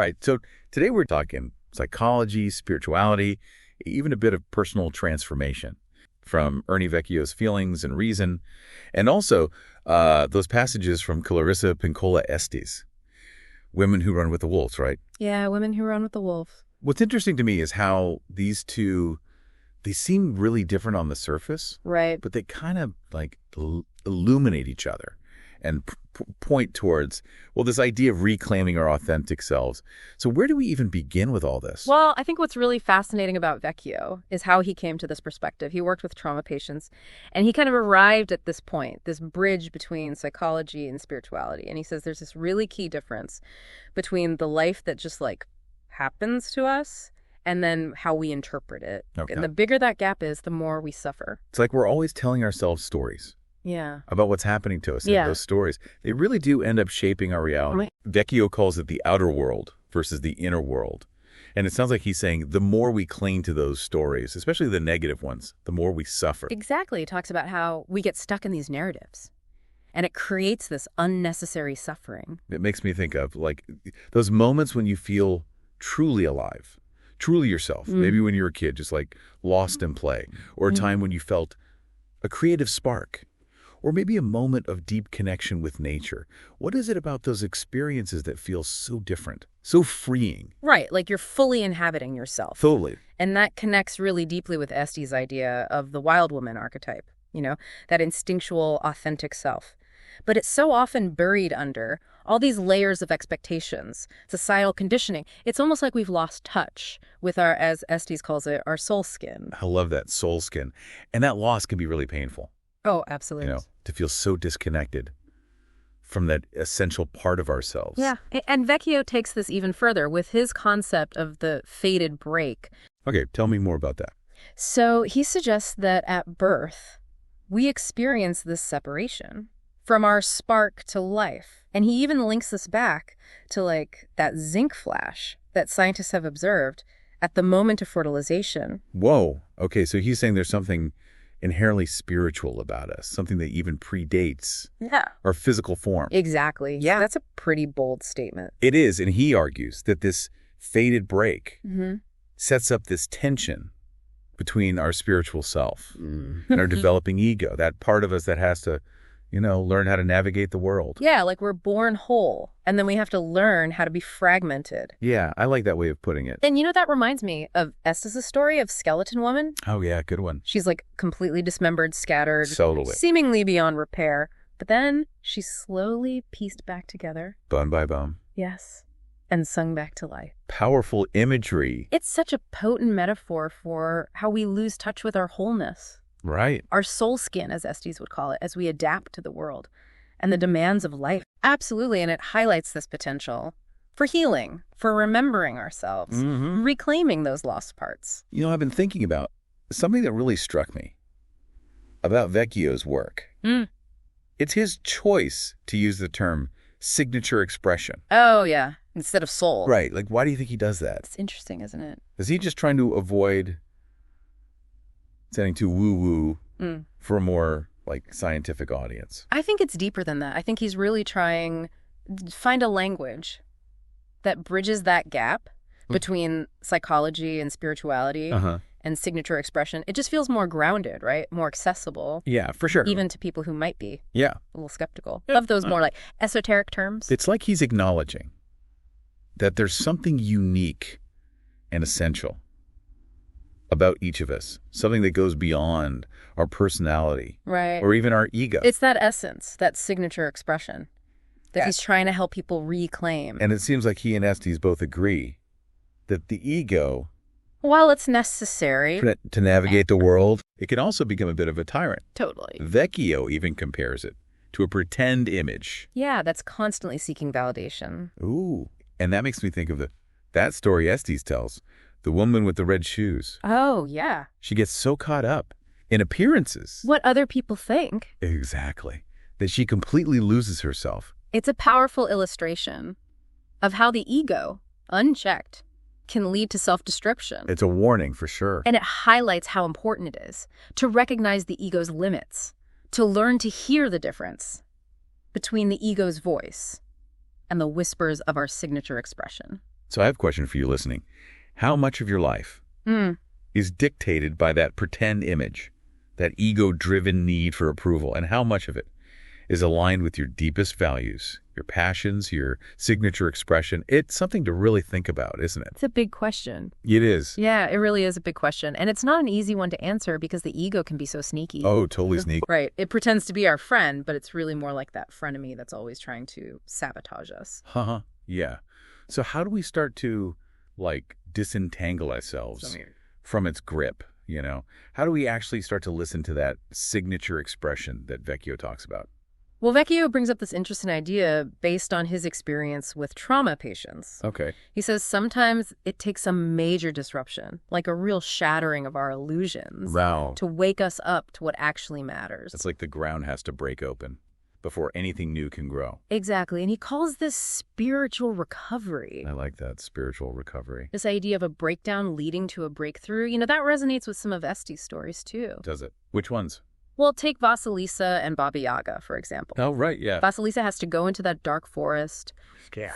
right. So today we're talking psychology, spirituality, even a bit of personal transformation from Ernie Vecchio's Feelings and Reason, and also those passages from Clarissa Pinkola Estes, Women Who Run with the Wolves, right? Yeah, Women Who Run with the Wolves. What's interesting to me is how these two, they seem really different on the surface, right? But they kind of like illuminate each other and point towards, well, this idea of reclaiming our authentic selves. So where do we even begin with all this? Well, I think what's really fascinating about Vecchio is how he came to this perspective. He worked with trauma patients, and he kind of arrived at this point, this bridge between psychology and spirituality. And he says there's this really key difference between the life that just like happens to us and then how we interpret it. Okay. And the bigger that gap is, the more we suffer. It's like we're always telling ourselves stories. Yeah. About what's happening to us. Yeah. Those stories, they really do end up shaping our reality. Right. Vecchio calls it the outer world versus the inner world. And it sounds like he's saying the more we cling to those stories, especially the negative ones, the more we suffer. Exactly. He talks about how we get stuck in these narratives. And it creates this unnecessary suffering. It makes me think of like those moments when you feel truly alive, truly yourself. Maybe when you were a kid, just like lost in play, or a time when you felt a creative spark. Or maybe a moment of deep connection with nature. What is it about those experiences that feels so different, so freeing? Right, like you're fully inhabiting yourself. Totally. And that connects really deeply with Estes' idea of the wild woman archetype, that instinctual, authentic self. But it's so often buried under all these layers of expectations, societal conditioning. It's almost like we've lost touch with our, as Estes calls it, our soul skin. I love that, soul skin. And that loss can be really painful. Oh, absolutely. To feel so disconnected from that essential part of ourselves. Yeah, and Vecchio takes this even further with his concept of the fated break. Okay, tell me more about that. So he suggests that at birth, we experience this separation from our spark to life. And he even links this back to like that zinc flash that scientists have observed at the moment of fertilization. Whoa. Okay, so he's saying there's something inherently spiritual about us, something that even predates our physical form. Exactly. Yeah. That's a pretty bold statement. It is, and he argues that this fated break sets up this tension between our spiritual self and our developing ego, that part of us that has to, learn how to navigate the world. Yeah, like we're born whole, and then we have to learn how to be fragmented. Yeah, I like that way of putting it. And that reminds me of Estes' story of Skeleton Woman. Oh, yeah, good one. She's like completely dismembered, scattered, totally, seemingly beyond repair. But then she's slowly pieced back together. Bone by bone. Yes, and sung back to life. Powerful imagery. It's such a potent metaphor for how we lose touch with our wholeness. Right. Our soul skin, as Estes would call it, as we adapt to the world and the demands of life. Absolutely, and it highlights this potential for healing, for remembering ourselves, reclaiming those lost parts. I've been thinking about something that really struck me about Vecchio's work. It's his choice to use the term signature expression. Oh, yeah, instead of soul. Right, like why do you think he does that? It's interesting, isn't it? Is he just trying to avoid sounding too woo-woo for a more like scientific audience? I think it's deeper than that. I think he's really trying to find a language that bridges that gap between psychology and spirituality and signature expression. It just feels more grounded, right? More accessible. Yeah, for sure. Even to people who might be a little skeptical of those more like esoteric terms. It's like he's acknowledging that there's something unique and essential about each of us, something that goes beyond our personality, right, or even our ego. It's that essence, that signature expression that he's trying to help people reclaim. And it seems like he and Estes both agree that the ego, while it's necessary to navigate the world, it can also become a bit of a tyrant. Totally. Vecchio even compares it to a pretend image. Yeah, that's constantly seeking validation. Ooh, and that makes me think of that story Estes tells. The woman with the red shoes. Oh, yeah. She gets so caught up in appearances. What other people think. Exactly. That she completely loses herself. It's a powerful illustration of how the ego, unchecked, can lead to self-destruction. It's a warning for sure. And it highlights how important it is to recognize the ego's limits, to learn to hear the difference between the ego's voice and the whispers of our signature expression. So I have a question for you listening. How much of your life is dictated by that pretend image, that ego-driven need for approval, and how much of it is aligned with your deepest values, your passions, your signature expression? It's something to really think about, isn't it? It's a big question. It is. Yeah, it really is a big question. And it's not an easy one to answer because the ego can be so sneaky. Oh, totally sneaky. Right. It pretends to be our friend, but it's really more like that frenemy that's always trying to sabotage us. Yeah. So how do we start to, disentangle ourselves from its grip, How do we actually start to listen to that signature expression that Vecchio talks about? Well, Vecchio brings up this interesting idea based on his experience with trauma patients. Okay. He says sometimes it takes a major disruption, like a real shattering of our illusions, Wow. to wake us up to what actually matters. It's like the ground has to break open before anything new can grow. Exactly. And he calls this spiritual recovery. I like that, spiritual recovery. This idea of a breakdown leading to a breakthrough, that resonates with some of Este's stories, too. Does it? Which ones? Well, take Vasilisa and Baba Yaga, for example. Oh, right, yeah. Vasilisa has to go into that dark forest,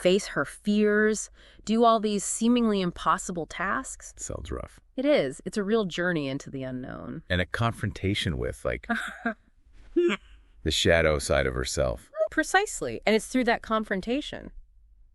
face her fears, do all these seemingly impossible tasks. Sounds rough. It is. It's a real journey into the unknown. And a confrontation with, the shadow side of herself. Precisely. And it's through that confrontation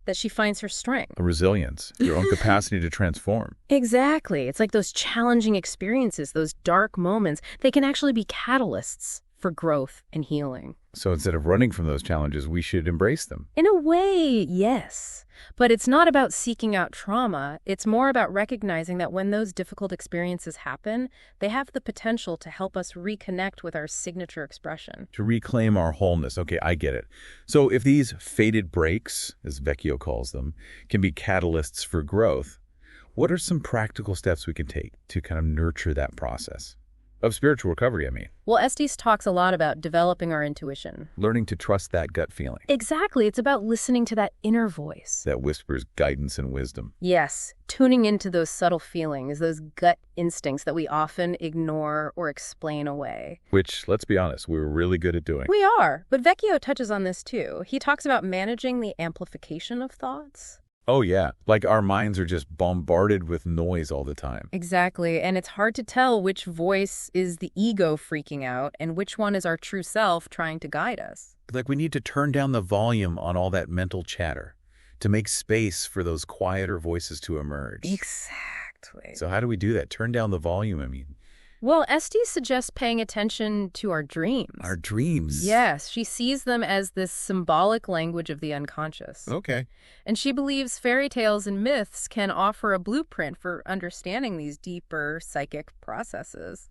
that she finds her strength. A resilience, your own capacity to transform. Exactly. It's like those challenging experiences, those dark moments, they can actually be catalysts for growth and healing. So instead of running from those challenges, we should embrace them. In a way, yes. But it's not about seeking out trauma. It's more about recognizing that when those difficult experiences happen, they have the potential to help us reconnect with our signature expression. To reclaim our wholeness. Okay, I get it. So if these fated breaks, as Vecchio calls them, can be catalysts for growth, what are some practical steps we can take to kind of nurture that process? Of spiritual recovery, I mean. Well, Estes talks a lot about developing our intuition. Learning to trust that gut feeling. Exactly. It's about listening to that inner voice. That whispers guidance and wisdom. Yes. Tuning into those subtle feelings, those gut instincts that we often ignore or explain away. Which, let's be honest, we're really good at doing. We are. But Vecchio touches on this too. He talks about managing the amplification of thoughts. Oh, yeah. Like our minds are just bombarded with noise all the time. Exactly. And it's hard to tell which voice is the ego freaking out and which one is our true self trying to guide us. Like we need to turn down the volume on all that mental chatter to make space for those quieter voices to emerge. Exactly. So how do we do that? Turn down the volume, I mean. Well, Estes suggests paying attention to our dreams. Our dreams? Yes, she sees them as this symbolic language of the unconscious. Okay. And she believes fairy tales and myths can offer a blueprint for understanding these deeper psychic processes.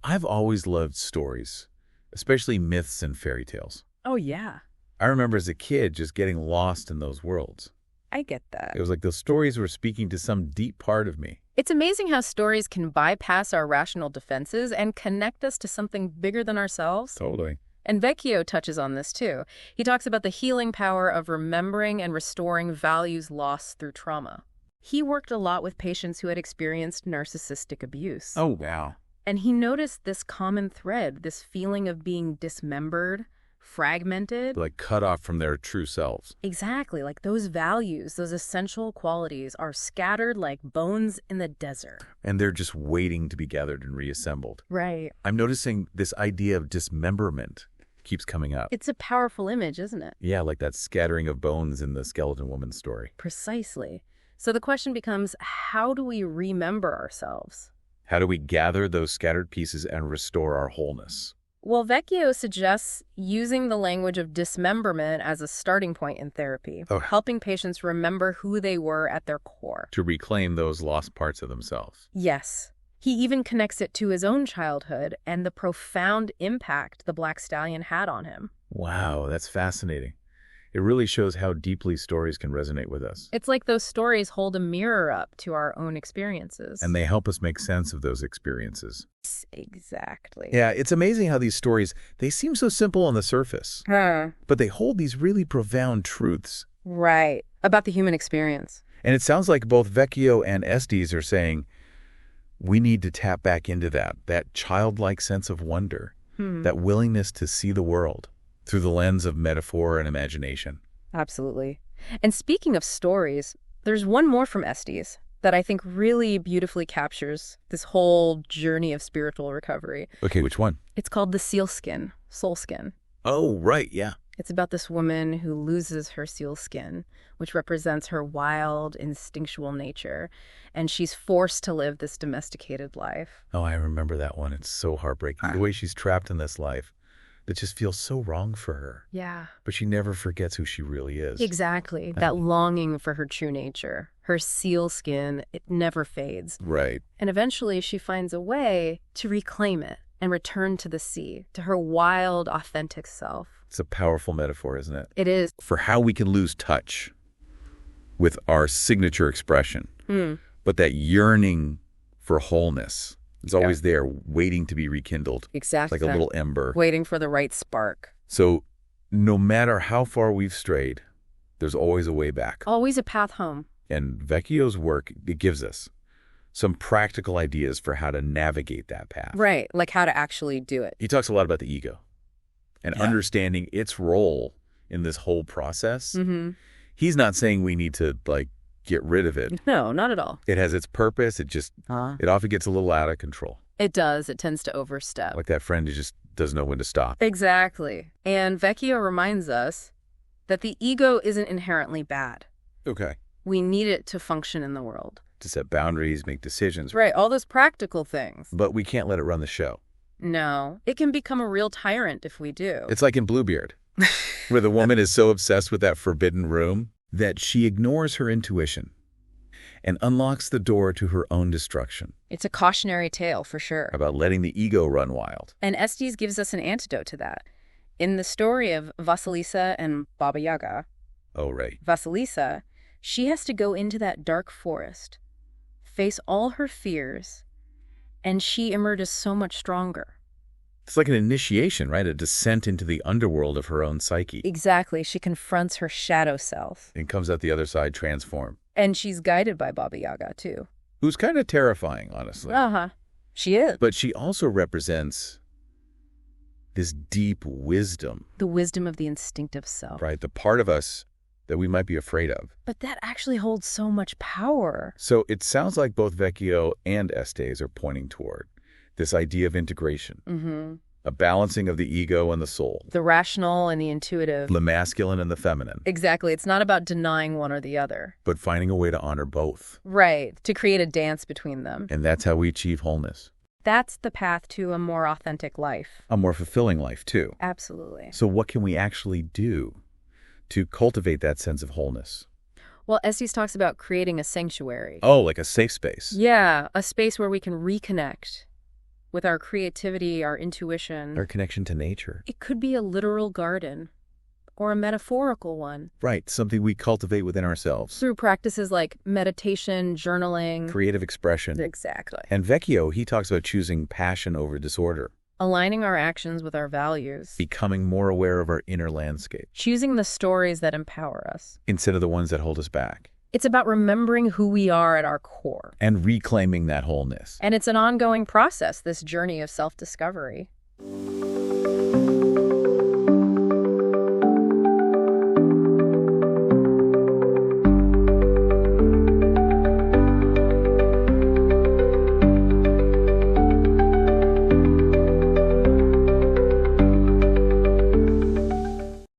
I've always loved stories, especially myths and fairy tales. Oh, yeah. I remember as a kid just getting lost in those worlds. I get that. It was like those stories were speaking to some deep part of me. It's amazing how stories can bypass our rational defenses and connect us to something bigger than ourselves. Totally. And Vecchio touches on this too. He talks about the healing power of remembering and restoring values lost through trauma. He worked a lot with patients who had experienced narcissistic abuse. Oh, wow. And he noticed this common thread, this feeling of being dismembered, fragmented. Like cut off from their true selves. Exactly. Like those values, those essential qualities are scattered like bones in the desert. And they're just waiting to be gathered and reassembled. Right. I'm noticing this idea of dismemberment keeps coming up. It's a powerful image, isn't it? Yeah, like that scattering of bones in the skeleton woman's story. Precisely. So the question becomes, how do we remember ourselves? How do we gather those scattered pieces and restore our wholeness? Well, Vecchio suggests using the language of dismemberment as a starting point in therapy, helping patients remember who they were at their core. To reclaim those lost parts of themselves. Yes. He even connects it to his own childhood and the profound impact the Black Stallion had on him. Wow, that's fascinating. It really shows how deeply stories can resonate with us. It's like those stories hold a mirror up to our own experiences. And they help us make sense of those experiences. Exactly. Yeah, it's amazing how these stories, they seem so simple on the surface. But they hold these really profound truths. Right. About the human experience. And it sounds like both Vecchio and Estes are saying, we need to tap back into that childlike sense of wonder, that willingness to see the world through the lens of metaphor and imagination. Absolutely. And speaking of stories, There's one more from Estes that I think really beautifully captures this whole journey of spiritual recovery. Okay, which one? It's called the sealskin, soul skin. Oh, right, yeah. It's about this woman who loses her seal skin, which represents her wild, instinctual nature, and she's forced to live this domesticated life. Oh, I remember that one. It's so heartbreaking. The way she's trapped in this life that just feels so wrong for her. Yeah. But she never forgets who she really is. Exactly. That longing for her true nature. Her seal skin, it never fades. Right. And eventually she finds a way to reclaim it and return to the sea, to her wild, authentic self. It's a powerful metaphor, isn't it? It is. For how we can lose touch with our signature expression. But that yearning for wholeness is always there, waiting to be rekindled. Exactly. Like a little ember. Waiting for the right spark. So no matter how far we've strayed, there's always a way back. Always a path home. And Vecchio's work, it gives us some practical ideas for how to navigate that path. Right, like how to actually do it. He talks a lot about the ego and understanding its role in this whole process. He's not saying we need to, get rid of it. No, not at all. It has its purpose. It just, it often gets a little out of control. It does. It tends to overstep. Like that friend who just doesn't know when to stop. Exactly. And Vecchio reminds us that the ego isn't inherently bad. Okay. We need it to function in the world. To set boundaries, make decisions. Right, all those practical things. But we can't let it run the show. No, it can become a real tyrant if we do. It's like in Bluebeard, where the woman is so obsessed with that forbidden room that she ignores her intuition and unlocks the door to her own destruction. It's a cautionary tale, for sure. About letting the ego run wild. And Estes gives us an antidote to that. In the story of Vasilisa and Baba Yaga, Oh, right. Vasilisa, she has to go into that dark forest, face all her fears, and she emerges so much stronger. It's like an initiation, right? A descent into the underworld of her own psyche. Exactly. She confronts her shadow self. And comes out the other side transformed. And she's guided by Baba Yaga, too. Who's kind of terrifying, honestly. Uh-huh. She is. But she also represents this deep wisdom. The wisdom of the instinctive self. Right? The part of us that we might be afraid of. But that actually holds so much power. So it sounds like both Vecchio and Estes are pointing toward this idea of integration, a balancing of the ego and the soul, the rational and the intuitive, the masculine and the feminine. Exactly. It's not about denying one or the other, but finding a way to honor both. Right. To create a dance between them. And that's how we achieve wholeness. That's the path to a more authentic life. A more fulfilling life, too. Absolutely. So what can we actually do to cultivate that sense of wholeness? Well, Estes talks about creating a sanctuary. Oh, like a safe space. Yeah, a space where we can reconnect with our creativity, our intuition. Our connection to nature. It could be a literal garden or a metaphorical one. Right, something we cultivate within ourselves. Through practices like meditation, journaling. Creative expression. Exactly. And Vecchio, he talks about choosing passion over disorder. Aligning our actions with our values. Becoming more aware of our inner landscape. Choosing the stories that empower us. Instead of the ones that hold us back. It's about remembering who we are at our core. And reclaiming that wholeness. And it's an ongoing process, this journey of self-discovery.